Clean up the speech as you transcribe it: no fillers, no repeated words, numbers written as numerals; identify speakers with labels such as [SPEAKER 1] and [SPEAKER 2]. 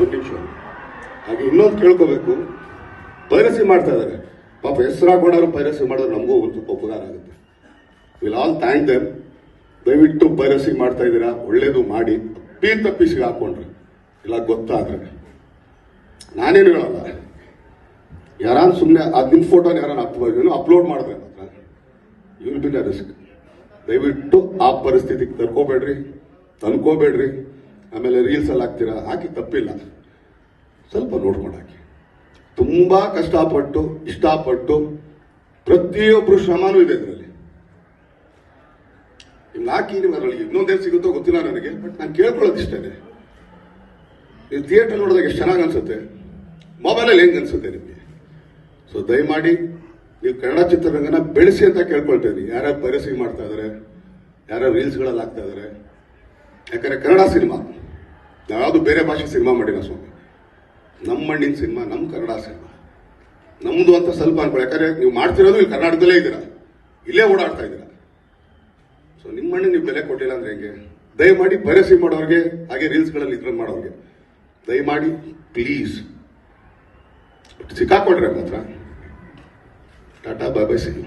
[SPEAKER 1] ಒಂದು ನಿಮಿಷ. ಹಾಗೆ ಇನ್ನೊಂದು ಕೇಳ್ಕೋಬೇಕು, ಪೈರಸಿ ಮಾಡ್ತಾ ಇದ್ದಾರೆ ಪಾಪ, ಹೆಸರಾಗೋಣರು ಪೈರಸಿ ಮಾಡೋದು ನಮಗೂ ಒಂದು ಸ್ವಲ್ಪ ಉಪಕಾರ ಆಗುತ್ತೆ. Will all thank them. ದಯವಿಟ್ಟು ಪೈರಸಿ ಮಾಡ್ತಾ ಇದ್ದೀರಾ, ಒಳ್ಳೇದು ಮಾಡಿ. ತಪ್ಪಿಸಿಗೆ ಹಾಕೊಂಡ್ರೆ ಇಲ್ಲ ಗೊತ್ತಾದ್ರೆ ನಾನೇನು ಹೇಳಲ್ಲ, ಯಾರಾನ್ ಸುಮ್ಮನೆ ನಿಮ್ಮ ಫೋಟೋನ ಯಾರನ್ನ ಅಪ್ಲೋಡ್ ಮಾಡಿದ್ರೆ ಮಾತ್ರ you will be the risk. ದಯವಿಟ್ಟು ಆ ಪರಿಸ್ಥಿತಿಗೆ ತಂದ್ಕೋಬೇಡ್ರಿ. ಆಮೇಲೆ ರೀಲ್ಸ್ ಅಲ್ಲಿ ಹಾಕ್ತೀರಾ, ಹಾಕಿ ತಪ್ಪಿಲ್ಲ, ಸ್ವಲ್ಪ ನೋಡ್ಕೊಂಡು ಹಾಕಿ. ತುಂಬಾ ಕಷ್ಟಪಟ್ಟು ಇಷ್ಟಪಟ್ಟು ಪ್ರತಿಯೊಬ್ಬರು ಶ್ರಮನೂ ಇದೆ ಇದರಲ್ಲಿ. ನಿಮ್ಗೆ ಹಾಕಿ ನೀವು ಅದರಲ್ಲಿ ಇನ್ನೊಂದೇನು ಸಿಗುತ್ತೋ ಗೊತ್ತಿಲ್ಲ ನನಗೆ, ಬಟ್ ನಾನು ಕೇಳ್ಕೊಳ್ಳೋದು ಇಷ್ಟೇನೆ. ನೀವು ಥಿಯೇಟರ್ ನೋಡಿದಾಗ ಎಷ್ಟು ಚೆನ್ನಾಗಿ ಅನ್ಸುತ್ತೆ, ಮೊಬೈಲಲ್ಲಿ ಹೆಂಗ್ ಅನ್ಸುತ್ತೆ ನಿಮಗೆ? ಸೊ ದಯಮಾಡಿ ನೀವು ಕನ್ನಡ ಚಿತ್ರರಂಗನ ಬೆಳೆಸಿ ಅಂತ ಕೇಳ್ಕೊಳ್ತೇನೆ. ಯಾರ್ಯಾರು ಪೈರಸಿ ಮಾಡ್ತಾ ಇದಾರೆ, ಯಾರ್ಯಾರು ರೀಲ್ಸ್ಗಳಲ್ಲಿ ಹಾಕ್ತಾ ಇದಾರೆ. ಯಾಕಂದ್ರೆ ಕನ್ನಡ ಸಿನಿಮಾ, ಯಾವುದು ಬೇರೆ ಭಾಷೆ ಸಿನಿಮಾ ಮಾಡಿಲ್ಲ ಸ್ವಾಮಿ, ನಮ್ಮ ಮಣ್ಣಿನ ಸಿನಿಮಾ, ನಮ್ಮ ಕನ್ನಡ ಸಿನಿಮಾ ನಮ್ದು ಅಂತ ಸ್ವಲ್ಪ ಅನ್ಕೊಳ್ಳಿ. ಯಾಕಂದ್ರೆ ನೀವು ಮಾಡ್ತಿರೋದು ಇಲ್ಲಿ ಕರ್ನಾಟಕದಲ್ಲೇ ಇದ್ದೀರಾ, ಇಲ್ಲೇ ಓಡಾಡ್ತಾ ಇದ್ದೀರಾ. ಸೊ ನಿಮ್ಮ ಮಣ್ಣಿಗೆ ನೀವು ಬೆಲೆ ಕೊಟ್ಟಿಲ್ಲ ಅಂದ್ರೆ ಹೆಂಗೆ? ದಯಮಾಡಿ ಪೈರಸಿ ಮಾಡೋರಿಗೆ, ಹಾಗೆ ರೀಲ್ಸ್ಗಳಲ್ಲಿ ಇದ್ರ ಮಾಡೋರಿಗೆ ದಯಮಾಡಿ ಪ್ಲೀಸ್ ಸಿಕ್ಕಾಕೊಡ್ರೆ ಮಾತ್ರ. ಟಾಟಾ, ಬಾಯ್ ಬಾಯ್, ಸಿ ಯು.